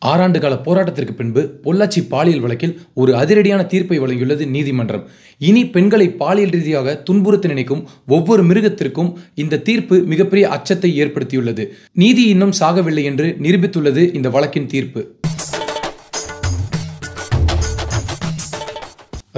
6 ஆண்டு கால போராட்டத்திற்கு பின்பு பொள்ளாச்சி பாலியல் வழக்கில் ஒரு அதிரடியான தீர்ப்பை வழங்கியுள்ளது நீதிமன்றம். இனி பெண்களை பாலியல் ரீதியாக துன்புறுத்த நினைக்கும் ஒவ்வொரு மிருகத்திற்கும் இந்த தீர்ப்பு மிகப்பெரிய அச்சத்தை ஏற்படுத்தியுள்ளது. நீதி இன்னும் சாகவில்லை என்று நிரூபித்துள்ளது இந்த வழக்கின் தீர்ப்பு.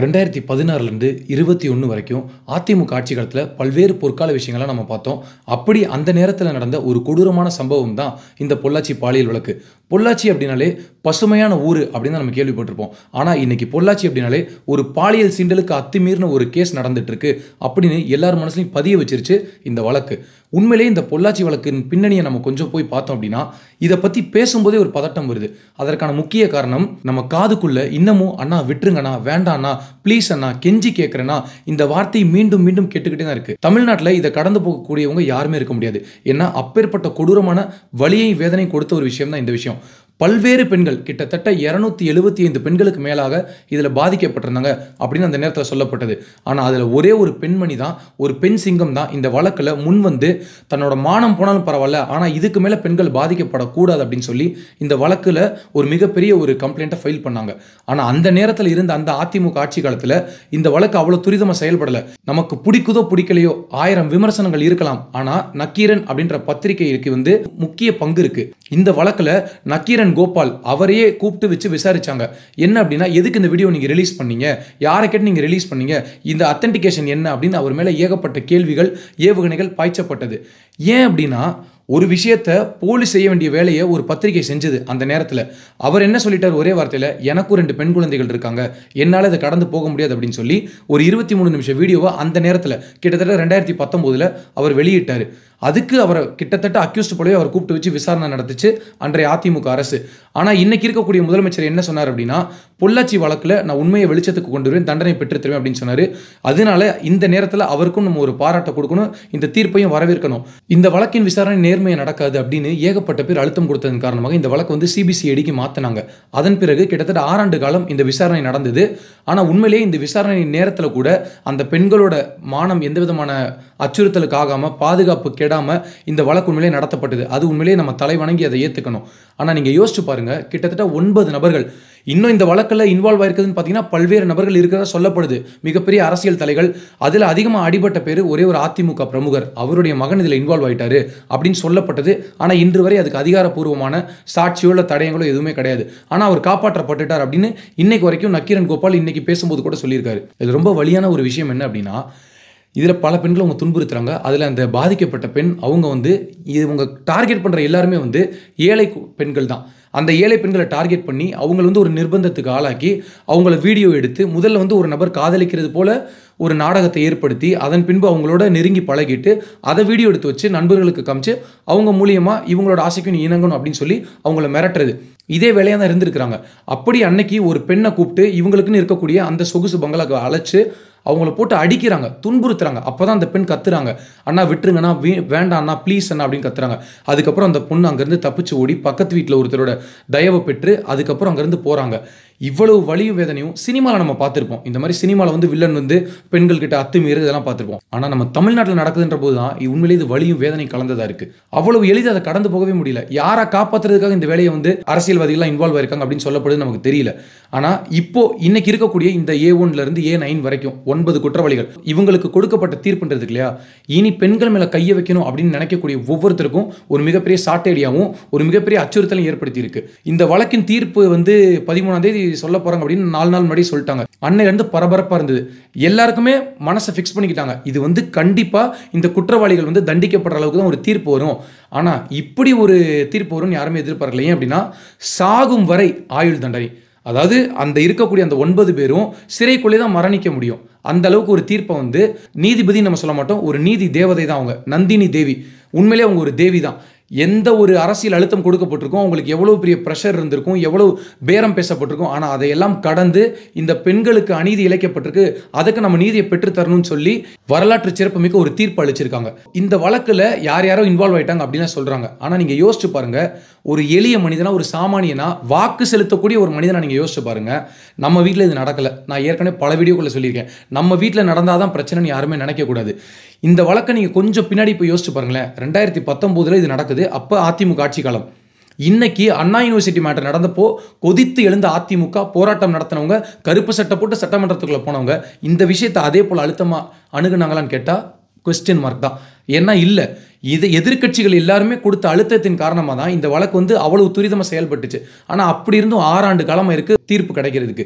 2016 21 வரைக்கும் அதிமுக ஆட்சி காலத்தில் பல்வேறு பொற்கால விஷயங்களை நம்ம பார்த்தோம். அப்படி அந்த நேரத்தில் நடந்த ஒரு கொடூரமான சம்பவம் தான் இந்த பொள்ளாச்சி பாலியல் வழக்கு. பொள்ளாச்சி அப்படின்னாலே பசுமையான ஊர் அப்படின்னு தான் நம்ம கேள்விப்பட்டிருப்போம். ஆனால் இன்னைக்கு பொள்ளாச்சி அப்படின்னாலே ஒரு பாலியல் சீண்டலுக்கு அத்துமீறின ஒரு கேஸ் நடந்துட்டு இருக்கு அப்படின்னு எல்லார் மனசுலையும் பதிய வச்சிருச்சு இந்த வழக்கு. உண்மையிலேயே இந்த பொள்ளாச்சி வழக்கின் பின்னணியை நம்ம கொஞ்சம் போய் பார்த்தோம் அப்படின்னா இதை பற்றி பேசும்போதே ஒரு பதட்டம் வருது. அதற்கான முக்கிய காரணம் நம்ம காதுக்குள்ள இன்னமும் அண்ணா விட்டுருங்கண்ணா, வேண்டாண்ணா, ப்ளீஸ் அண்ணா, கெஞ்சி கேட்குறேன்னா இந்த வார்த்தை மீண்டும் மீண்டும் கேட்டுக்கிட்டே தான் இருக்கு. தமிழ்நாட்டில் இதை கடந்து போகக்கூடியவங்க யாருமே இருக்க முடியாது. ஏன்னா அப்பேற்பட்ட கொடூரமான வலியை வேதனை கொடுத்த ஒரு விஷயம் தான் இந்த விஷயம். பல்வேறு பெண்கள் கிட்டத்தட்ட 275 பெண்களுக்கு மேலாக இதில் பாதிக்கப்பட்டிருந்தாங்க அப்படின்னு அந்த நேரத்தில் சொல்லப்பட்டது. ஆனால் அதில் ஒரே ஒரு பெண்மணி தான், ஒரு பெண் சிங்கம் தான் இந்த வழக்கில் முன் வந்து தன்னோட மானம் போனாலும் பரவாயில்ல, ஆனால் இதுக்கு மேலே பெண்கள் பாதிக்கப்படக்கூடாது அப்படின்னு சொல்லி இந்த வழக்கில் ஒரு மிகப்பெரிய ஒரு கம்ப்ளைண்ட்டை ஃபைல் பண்ணாங்க. ஆனால் அந்த நேரத்தில் இருந்த அந்த அதிமுக ஆட்சி காலத்தில் இந்த வழக்கு அவ்வளோ துரிதமாக செயல்படலை. நமக்கு பிடிக்குதோ பிடிக்கலையோ 1000 விமர்சனங்கள் இருக்கலாம், ஆனால் நக்கீரன் அப்படின்ற பத்திரிகைக்கு வந்து முக்கிய பங்கு இருக்கு. இந்த வழக்கில் நக்கீரன் கோபால் அவரையே கூப்பிட்டு வச்சு விசாரிச்சாங்க. என்ன அப்படின்னா, எதுக்கு இந்த வீடியோ நீங்க ரிலீஸ் பண்ணீங்க, யாரை கேட்டு நீங்க ரிலீஸ் பண்ணீங்க, இந்த அத்தன்டிகேஷன் என்ன அப்படின்னு அவர் மேல ஏகப்பட்ட கேள்விகள், ஏவுகணைகள் பாய்ச்சப்பட்டது. ஏன் அப்படின்னா, ஒரு விஷயத்தை போலீஸ் செய்ய வேண்டிய வேலையை ஒரு பத்திரிகை செஞ்சது. அந்த நேரத்தில் அவர் என்ன சொல்லிட்டார், ஒரே வார்த்தையில், எனக்கும் 2 பெண் குழந்தைகள் இருக்காங்க, என்னால் இதை கடந்து போக முடியாது அப்படின்னு சொல்லி ஒரு 23 நிமிஷம் வீடியோவை அந்த நேரத்தில் கிட்டத்தட்ட 2019 அவர் வெளியிட்டார். அதுக்கு அவரை கிட்டத்தட்ட அக்யூஸ்ட் போலவே அவர் கூப்பிட்டு வச்சு விசாரணை நடத்துச்சு அன்றைய அதிமுக அரசு. ஆனால் இன்னைக்கு இருக்கக்கூடிய முதலமைச்சர் என்ன சொன்னார் அப்படின்னா, பொள்ளாச்சி வழக்கில் நான் உண்மையை வெளிச்சத்துக்கு கொண்டு வருவேன், தண்டனை பெற்றுத்தருவேன் அப்படின்னு சொன்னார். அதனால இந்த நேரத்தில் அவருக்கும் நம்ம ஒரு பாராட்ட கொடுக்கணும், இந்த தீர்ப்பையும் வரவேற்கணும். இந்த வழக்கின் விசாரணை நேர்மையை நடக்காது அப்படின்னு ஏகப்பட்ட பேர் அழுத்தம் கொடுத்ததன் காரணமாக இந்த வழக்கு வந்து சிபிசிஐடிக்கு மாற்றினாங்க. அதன் பிறகு கிட்டத்தட்ட 6 ஆண்டு காலம் இந்த விசாரணை நடந்தது. ஆனால் உண்மையிலேயே இந்த விசாரணை நேரத்தில் கூட அந்த பெண்களோட மானம் எந்த விதமான அச்சுறுத்தலுக்கு ஆகாமல், பாதுகாப்பு கெடாமல் இந்த வழக்கு உண்மையிலே நடத்தப்பட்டது. அது உண்மையிலேயே நம்ம தலை வணங்கி அதை ஏற்றுக்கணும். ஆனால் நீங்கள் யோசிச்சு பாருங்க, கிட்டத்தட்ட 9 நபர்கள் இன்னும் இந்த வழக்கில் இன்வால்வ் ஆயிருக்குதுன்னு பார்த்தீங்கன்னா பல்வேறு நபர்கள் இருக்கிறதா சொல்லப்படுது. மிகப்பெரிய அரசியல் தலைகள், அதில் அதிகமாக அடிபட்ட பேர் ஒரே ஒரு அதிமுக பிரமுகர், அவருடைய மகன் இதில் இன்வால்வ் ஆயிட்டாரு அப்படின்னு சொல்லப்பட்டது. ஆனால் இன்று வரை அதுக்கு அதிகாரப்பூர்வமான சாட்சியோ இல்லை தடயங்களோ எதுவுமே கிடையாது. ஆனால் அவர் காப்பாற்றப்பட்டுட்டார் அப்படின்னு இன்னைக்கு வரைக்கும் நக்கீரன் கோபால் இன்னைக்கு பேசும்போது கூட சொல்லியிருக்காரு. இது ரொம்ப வலியான ஒரு விஷயம். என்ன அப்படின்னா, இதில் பல பெண்களை அவங்க துன்புறுத்துறாங்க. அதில் அந்த பாதிக்கப்பட்ட பெண் அவங்க வந்து இவங்க டார்கெட் பண்ணுற எல்லாருமே வந்து ஏழை பெண்கள் தான். அந்த ஏழை பெண்களை டார்கெட் பண்ணி அவங்கள வந்து ஒரு நிர்பந்தத்துக்கு ஆளாக்கி அவங்கள வீடியோ எடுத்து முதல்ல வந்து ஒரு நபர் காதலிக்கிறது போல ஒரு நாடகத்தை ஏற்படுத்தி அதன் பின்பு அவங்களோட நெருங்கி பழகிட்டு அதை வீடியோ எடுத்து வச்சு நண்பர்களுக்கு காமிச்சு அவங்க மூலியமாக இவங்களோட ஆசைக்கு நீ இணங்கணும் அப்படின்னு சொல்லி அவங்கள மிரட்டுறது, இதே வேலையாக தான் இருந்திருக்கிறாங்க. அப்படி அன்னைக்கு ஒரு பெண்ணை கூப்பிட்டு இவங்களுக்குன்னு இருக்கக்கூடிய அந்த சொகுசு பங்களாக்கு அழைச்சு அவங்கள போட்டு அடிக்கிறாங்க, துன்புறுத்துறாங்க. அப்போ தான் அந்த பெண் கத்துறாங்க, அண்ணா விட்டுருங்கண்ணா, வேண்டாம் அண்ணா, ப்ளீஸ் அண்ணா அப்படின்னு கத்துறாங்க. அதுக்கப்புறம் அந்த பொண்ணு அங்கேருந்து தப்பிச்சு ஓடி பக்கத்து வீட்டில் ஒருத்தரோட தயவை பெற்று அதுக்கப்புறம் அங்கேருந்து போகிறாங்க. இவ்வளவு வலியும் வேதனையும் சினிமாவில் நம்ம பார்த்துருப்போம். இந்த மாதிரி சினிமாவில் வந்து வில்லன் வந்து பெண்கள் கிட்ட அத்துமீறு இதெல்லாம் பார்த்துருப்போம். ஆனால் நம்ம தமிழ்நாட்டில் நடக்குதுன்ற போது தான் உண்மையிலே இது வலியும் வேதனை கலந்ததாக இருக்குது. அவ்வளவு எளிதாக அதை கடந்து போகவே முடியல. யாரை காப்பாற்றுறதுக்காக இந்த வேலையை வந்து அரசியல்வாதிகள்லாம் இன்வால்வ் ஆயிருக்காங்க அப்படின்னு சொல்லப்படுது நமக்கு தெரியல. ஆனால் இப்போ இன்னைக்கு இருக்கக்கூடிய இந்த A1 A9 வரைக்கும் 9 குற்றவாளிகள் இவங்களுக்கு கொடுக்கப்பட்ட தீர்ப்புன்றது இல்லையா, இனி பெண்கள் மேலே கையை வைக்கணும் அப்படின்னு நினைக்கக்கூடிய ஒவ்வொருத்தருக்கும் ஒரு மிகப்பெரிய சாட்டையடியாகவும் ஒரு மிகப்பெரிய அச்சுறுத்தலும் ஏற்படுத்தி இருக்கு. இந்த வழக்கின் தீர்ப்பு வந்து 13ஆம் தேதி சொல்ல போறாங்க அப்படின்னு 4 நாள் முன்னாடி சொல்லிட்டாங்க. அன்னையிலிருந்து பரபரப்பா இருந்தது. எல்லாருக்குமே மனசை ஃபிக்ஸ் பண்ணிக்கிட்டாங்க, இது வந்து கண்டிப்பா இந்த குற்றவாளிகள் வந்து தண்டிக்கப்படுற அளவுக்கு தான் ஒரு தீர்ப்பு வரும். ஆனா இப்படி ஒரு தீர்ப்பு வரும்னு யாருமே எதிர்பார்க்கல. ஏன் அப்படின்னா, சாகும் வரை ஆயுள் தண்டனை, அதாவது அந்த இருக்கக்கூடிய அந்த 9 பேரும் சிறைக்குள்ளே தான் மரணிக்க முடியும். அந்த அளவுக்கு ஒரு தீர்ப்பை வந்து நீதிபதி நம்ம சொல்ல மாட்டோம், ஒரு நீதி தேவதை தான் அவங்க, நந்தினி தேவி. உண்மையிலே அவங்க ஒரு தேவி தான். எந்த ஒரு அரசியல் அழுத்தம் கொடுக்கப்பட்டிருக்கும், அவங்களுக்கு எவ்வளோ பெரிய ப்ரெஷர் இருந்திருக்கும், எவ்வளோ பேரம் பேசப்பட்டிருக்கும். ஆனால் அதையெல்லாம் கடந்து இந்த பெண்களுக்கு அநீதி இழைக்கப்பட்டிருக்கு, அதுக்கு நம்ம நீதியை பெற்றுத்தரணும்னு சொல்லி வரலாற்று சிறப்புமிக்க ஒரு தீர்ப்பு அளிச்சிருக்காங்க. இந்த வழக்கில் யார் யாரோ இன்வால்வ் ஆயிட்டாங்க அப்படின்னு சொல்கிறாங்க. ஆனால் நீங்கள் யோசிச்சு பாருங்க, ஒரு எளிய மனிதனா, ஒரு சாமானியனா, வாக்கு செலுத்தக்கூடிய ஒரு மனிதனா நீங்கள் யோசிச்சு பாருங்க. நம்ம வீட்டில் இது நடக்கலை. நான் ஏற்கனவே பல வீடியோக்குள்ள சொல்லியிருக்கேன், நம்ம வீட்டில் நடந்தாதான் பிரச்சனைன்னு யாருமே நினைக்கக்கூடாது. இந்த வழக்கை நீங்கள் கொஞ்சம் பின்னாடி போய் யோசிச்சு பாருங்களேன். 2019 இது நடக்குது. அப்போ அதிமுக ஆட்சி காலம். இன்னைக்கு அண்ணா யூனிவர்சிட்டி மேட்டர் நடந்தப்போ கொதித்து எழுந்த அதிமுக போராட்டம் நடத்தினவங்க, கருப்பு சட்டை போட்டு சட்டமன்றத்துக்குள்ள போனவங்க இந்த விஷயத்தை அதே போல அழுத்தமா அணுகுனாங்களான்னு கேட்டா கொஸ்டின் மார்க் தான். ஏன்னா இல்லை, இது எதிர்க்கட்சிகள் எல்லாருமே கொடுத்த அழுத்தத்தின் காரணமாக தான் இந்த வழக்கு வந்து அவ்வளவு துரிதமாக செயல்பட்டுச்சு. ஆனால் அப்படி இருந்தும் 6 ஆண்டு காலமாக இருக்குது தீர்ப்பு கிடைக்கிறதுக்கு.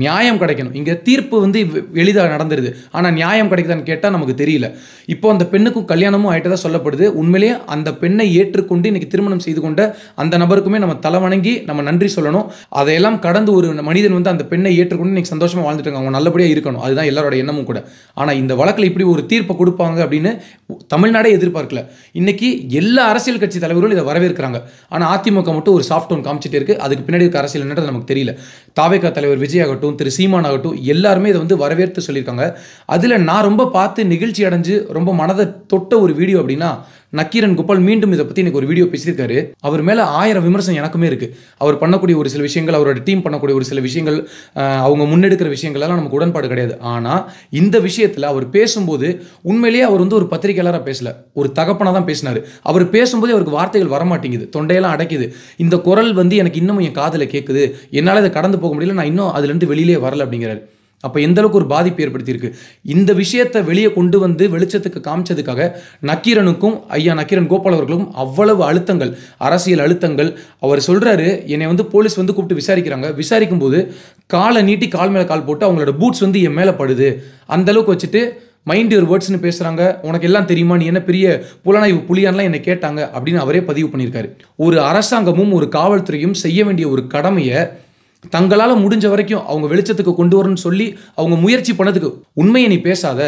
நியாயம் கிடைக்கணும். இங்கே தீர்ப்பு வந்து எளிதாக நடந்துருது, ஆனால் நியாயம் கிடைக்குதான்னு கேட்டால் நமக்கு தெரியல. இப்போ அந்த பெண்ணுக்கும் கல்யாணமும் ஆகிட்டதாக சொல்லப்படுது. உண்மையிலேயே அந்த பெண்ணை ஏற்றுக்கொண்டு இன்னைக்கு திருமணம் செய்து கொண்ட அந்த நபருக்குமே நம்ம தலை வணங்கி நம்ம நன்றி சொல்லணும். அதையெல்லாம் கடந்து ஒரு மனிதன் வந்து அந்த பெண்ணை ஏற்றுக்கொண்டு இன்னைக்கு சந்தோஷமாக வாழ்ந்துட்டு இருக்காங்க, அவங்க நல்லபடியாக இருக்கணும், அதுதான் எல்லாரோட எண்ணமும் கூட. ஆனால் இந்த வழக்கில் இப்படி ஒரு தீர்ப்பை கொடுப்பாங்க அப்படின்னு தமிழ்நாடே எதிர்பார்க்கல. இன்னைக்கு எல்லா அரசியல் கட்சி தலைவர்களும் இதை வரவேற்கிறாங்க. ஆனால் அதிமுக மட்டும் ஒரு சாஃப்ட் டோன் காமிச்சிட்டே இருக்கு. அதுக்கு பின்னாடி இருக்க அரசியல் என்னன்றது நமக்கு தெரியல. தாவேகா தலைவர் விஜய் ஆகட்டும், திரு சீமான் ஆகட்டும், எல்லாருமே இதை வந்து வரவேற்று சொல்லியிருக்காங்க. அதில் நான் ரொம்ப பார்த்து நிகழ்ச்சி அடைஞ்சு ரொம்ப மனதை தொட்ட ஒரு வீடியோ அப்படின்னா, நக்கீரன் கோபால் மீண்டும் இதை பற்றி எனக்கு ஒரு வீடியோ பேசியிருக்காரு. அவர் மேலே 1000 விமர்சனம் எனக்குமே இருக்குது. அவர் பண்ணக்கூடிய ஒரு சில விஷயங்கள், அவரோட டீம் பண்ணக்கூடிய ஒரு சில விஷயங்கள், அவங்க முன்னெடுக்கிற விஷயங்கள்லாம் நமக்கு உடன்பாடு கிடையாது. ஆனால் இந்த விஷயத்தில் அவர் பேசும்போது உண்மையிலேயே அவர் வந்து ஒரு பத்திரிகையாளராக பேசல, ஒரு தகப்பனாக தான் பேசினார். அவர் பேசும்போதே அவருக்கு வார்த்தைகள் வரமாட்டேங்குது, தொண்டையெல்லாம் அடைக்குது. இந்த குரல் வந்து எனக்கு இன்னமும் என் காதில் கேட்குது, என்னால் இதை கடந்து போக முடியல, நான் இன்னும் அதுலேருந்து வெளியிலே வரல அப்படிங்கிறார். அப்போ எந்த அளவுக்கு ஒரு பாதிப்பு ஏற்படுத்தியிருக்கு. இந்த விஷயத்தை வெளியே கொண்டு வந்து வெளிச்சத்துக்கு காமிச்சதுக்காக நக்கீரனுக்கும் ஐயா நக்கீரன் கோபால் அவர்களுக்கும் அவ்வளவு அழுத்தங்கள், அரசியல் அழுத்தங்கள். அவர் சொல்றாரு, என்னை வந்து போலீஸ் வந்து கூப்பிட்டு விசாரிக்கிறாங்க, விசாரிக்கும் போது காலை நீட்டி கால் மேலே கால் போட்டு அவங்களோட பூட்ஸ் வந்து என் மேலே படுது, அந்த அளவுக்கு வச்சுட்டு மைண்ட் யுவர் வேர்ட்ஸ்னு பேசுகிறாங்க, உனக்கு எல்லாம் தெரியுமா, நீ என்ன பெரிய புலனாய்வு புலியான்லாம் என்னை கேட்டாங்க அப்படின்னு அவரே பதிவு பண்ணியிருக்காரு. ஒரு அரசாங்கமும் ஒரு காவல்துறையும் செய்ய வேண்டிய ஒரு கடமையை தங்களால் முடிஞ்ச வரைக்கும் அவங்க வெளிச்சத்துக்கு கொண்டு வரணும்னு சொல்லி அவங்க முயற்சி பண்ணதுக்கு, உண்மையை நீ பேசாத,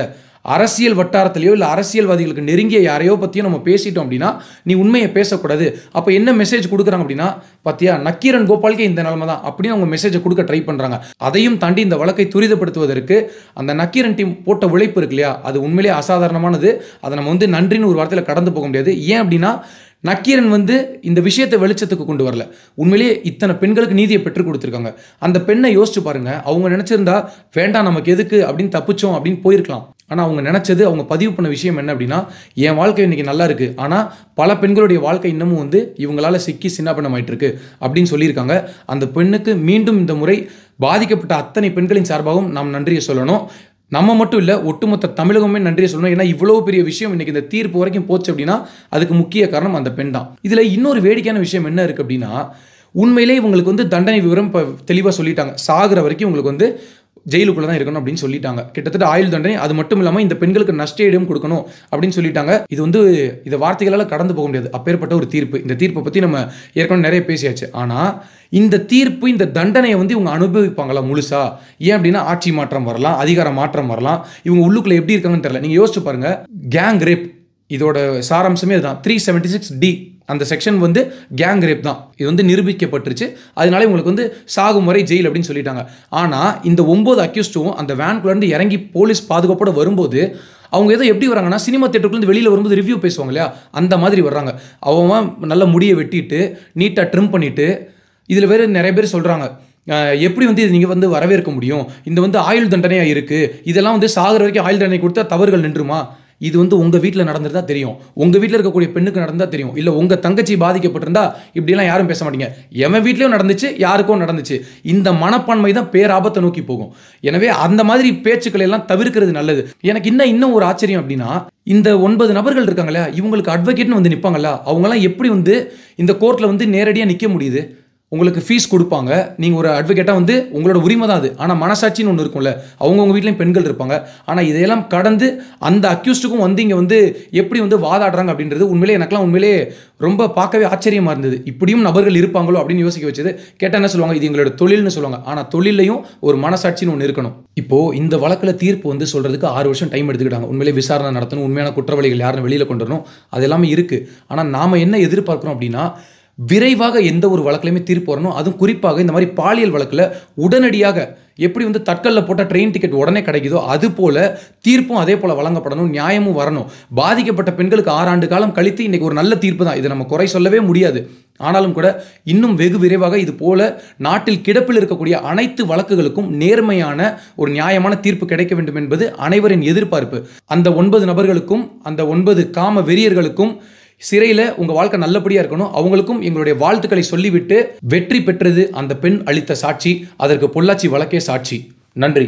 அரசியல் வட்டாரத்திலையோ இல்லை அரசியல்வாதிகளுக்கு நெருங்கிய யாரையோ பற்றியும் நம்ம பேசிட்டோம் அப்படின்னா நீ உண்மையை பேசக்கூடாது. அப்போ என்ன மெசேஜ் கொடுக்குறாங்க அப்படின்னா, பார்த்தியா நக்கீரன் கோபாலுக்கே இந்த நிலைமை தான் அப்படின்னு அவங்க மெசேஜை கொடுக்க ட்ரை பண்ணுறாங்க. அதையும் தாண்டி இந்த வழக்கை துரிதப்படுத்துவதற்கு அந்த நக்கீரன் டீம் போட்ட உழைப்பு இருக்கு இல்லையா, அது உண்மையிலேயே அசாதாரணமானது. அதை நம்ம வந்து நன்றின்னு ஒரு வார்த்தையில் கடந்து போக முடியாது. ஏன் அப்படின்னா நக்கீரன் வந்து இந்த விஷயத்தை வெளிச்சத்துக்கு கொண்டு வரல, உண்மையிலேயே இத்தனை பெண்களுக்கு நீதியை பெற்றுக் கொடுத்துருக்காங்க. அந்த பெண்ணை யோசிச்சு பாருங்க, அவங்க நினைச்சிருந்தா வேண்டாம் நமக்கு எதுக்கு அப்படின்னு தப்பிச்சோம் அப்படின்னு போயிருக்கலாம். ஆனால் அவங்க நினைச்சது, அவங்க பதிவு பண்ண விஷயம் என்ன அப்படின்னா, என் வாழ்க்கை இன்னைக்கு நல்லா இருக்கு, ஆனால் பல பெண்களுடைய வாழ்க்கை இன்னமும் வந்து இவங்களால சிக்கி சின்னாபின்னமாயிட்டு இருக்கு அப்படின்னு சொல்லியிருக்காங்க. அந்த பெண்ணுக்கு மீண்டும் இந்த முறை பாதிக்கப்பட்ட அத்தனை பெண்களின் சார்பாகவும் நாம் நன்றியை சொல்லணும். நம்ம மட்டும் இல்லை, ஒட்டுமொத்த தமிழகமே நன்றியை சொல்லணும். ஏன்னா இவ்வளோ பெரிய விஷயம் இன்னைக்கு இந்த தீர்ப்பு வரைக்கும் போச்சு அப்படின்னா அதுக்கு முக்கிய காரணம் அந்த பெண் தான். இதில் இன்னொரு வேடிக்கையான விஷயம் என்ன இருக்குது அப்படின்னா, உண்மையிலே இவங்களுக்கு வந்து தண்டனை விவரம் இப்போ தெளிவாக சொல்லிட்டாங்க. சாகிற வரைக்கும் உங்களுக்கு வந்து ஜெயிலுக்குள்ளே தான் இருக்கணும் அப்படின்னு சொல்லிட்டாங்க. கிட்டத்தட்ட ஆயுள் தண்டனை, அது மட்டும் இல்லாமல் இந்த பெண்களுக்கு நஷ்டஈடும் கொடுக்கணும் அப்படின்னு சொல்லிட்டாங்க. இது வந்து இதை வார்த்தைகளால் கடந்து போக முடியாது, அப்பேற்பட்ட ஒரு தீர்ப்பு. இந்த தீர்ப்பை பற்றி நம்ம ஏற்கனவே நிறைய பேசியாச்சு. ஆனால் இந்த தீர்ப்பு, இந்த தண்டனையை வந்து இவங்க அனுபவிப்பாங்களா முழுசா? ஏன் அப்படின்னா ஆட்சி மாற்றம் வரலாம், அதிகார மாற்றம் வரலாம், இவங்க உள்ளுக்குள்ளே எப்படி இருக்காங்கன்னு தெரியல. நீங்கள் யோசிச்சு பாருங்க, கேங் ரேப் இதோட சாராம்சமே இதுதான். 376D அந்த செக்ஷன் வந்து கேங் ரேப் தான். இது வந்து நிரூபிக்கப்பட்டுருச்சு. அதனால இவங்களுக்கு வந்து சாகும் வரை ஜெயில் அப்படின்னு சொல்லிட்டாங்க. ஆனால் இந்த 9 அக்யூஸ்டும் அந்த வேன்குள்ளேருந்து இறங்கி போலீஸ் பாதுகாப்போடு வரும்போது அவங்க ஏதோ எப்படி வராங்கன்னா, சினிமா தேட்டருக்குள்ளேருந்து வெளியில் வரும்போது ரிவ்யூ பேசுவாங்க இல்லையா, அந்த மாதிரி வர்றாங்க. அவன் நல்ல முடியை வெட்டிட்டு நீட்டாக ட்ரிம் பண்ணிவிட்டு, இதில் வேறு நிறைய பேர் சொல்கிறாங்க, எப்படி வந்து இது நீங்கள் வந்து வரவேற்க முடியும், இந்த வந்து ஆயுள் தண்டனையாக இருக்குது, இதெல்லாம் வந்து சாகிற வரைக்கும் ஆயுள் தண்டனை கொடுத்தா தவறுகள் நின்றுமா? இது வந்து உங்கள் வீட்டில் நடந்திருந்தா தெரியும், உங்கள் வீட்டில் இருக்கக்கூடிய பெண்ணுக்கு நடந்தால் தெரியும், இல்லை உங்கள் தங்கச்சி பாதிக்கப்பட்டிருந்தா இப்படிலாம் யாரும் பேச மாட்டீங்க. எவன் வீட்லேயும் நடந்துச்சு, யாருக்கும் நடந்துச்சு. இந்த மனப்பான்மை தான் பேராபத்தை நோக்கி போகும். எனவே அந்த மாதிரி பேச்சுக்களை எல்லாம் தவிர்க்கிறது நல்லது. எனக்கு இன்னும் ஒரு ஆச்சரியம் அப்படின்னா, இந்த 9 நபர்கள் இருக்காங்களா, இவங்களுக்கு அட்வொகேட்னு வந்து நிற்பாங்கல்ல, அவங்களாம் எப்படி வந்து இந்த கோர்ட்டில் வந்து நேரடியாக நிற்க முடியுது? உங்களுக்கு ஃபீஸ் கொடுப்பாங்க, நீங்கள் ஒரு அட்வொகேட்டாக வந்து உங்களோட உரிமை தான் அது. ஆனால் மனசாட்சின்னு ஒன்று இருக்கும்ல, அவங்கவுங்க வீட்லேயும் பெண்கள் இருப்பாங்க. ஆனால் இதையெல்லாம் கடந்து அந்த அக்யூஸ்டுக்கும் வந்து இங்கே வந்து எப்படி வந்து வாதாடுறாங்க அப்படின்றது உண்மையிலே எனக்குலாம் உண்மையிலே ரொம்ப பார்க்கவே ஆச்சரியமாக இருந்தது. இப்படியும் நபர்கள் இருப்பாங்களோ அப்படின்னு யோசிக்க வச்சது. கேட்டால் என்ன சொல்லுவாங்க, இது எங்களோட தொழில்னு சொல்லுவாங்க. ஆனால் தொழிலையும் ஒரு மனசாட்சின்னு ஒன்று இருக்கணும். இப்போது இந்த வழக்கில் தீர்ப்பு வந்து சொல்கிறதுக்கு 6 வருஷம் டைம் எடுத்துக்கிட்டாங்க. உண்மையிலே விசாரணை நடத்தணும், உண்மையான குற்றவாளிகள் யாருன்னு வெளியில் கொண்டு வரணும், அது எல்லாமே இருக்குது. ஆனால் நாம் என்ன எதிர்பார்க்குறோம் அப்படின்னா, விரைவாக எந்த ஒரு வழக்கிலையுமே தீர்ப்பு வரணும். அதுவும் குறிப்பாக இந்த மாதிரி பாலியல் வழக்கில் உடனடியாக எப்படி வந்து தட்கல்ல போட்ட ட்ரெயின் டிக்கெட் உடனே கிடைக்குதோ அது போல தீர்ப்பும் அதே போல வழங்கப்படணும், நியாயமும் வரணும். பாதிக்கப்பட்ட பெண்களுக்கு 6 ஆண்டு காலம் கழித்து இன்னைக்கு ஒரு நல்ல தீர்ப்பு தான், இதை நம்ம குறை சொல்லவே முடியாது. ஆனாலும் கூட இன்னும் வெகு விரைவாக இது போல நாட்டில் கிடப்பில் இருக்கக்கூடிய அனைத்து வழக்குகளுக்கும் நேர்மையான ஒரு நியாயமான தீர்ப்பு கிடைக்க வேண்டும் என்பது அனைவரின் எதிர்பார்ப்பு. அந்த 9 நபர்களுக்கும் அந்த 9 காம வெறியர்களுக்கும் சிறையில் உங்கள் வாழ்க்கை நல்லபடியாக இருக்கணும், அவங்களுக்கும் எங்களுடைய வாழ்த்துக்களை சொல்லிவிட்டு வெற்றி பெற்றது அந்த பெண் அளித்த சாட்சி, அதற்கு பொள்ளாச்சி வழக்கே சாட்சி. நன்றி.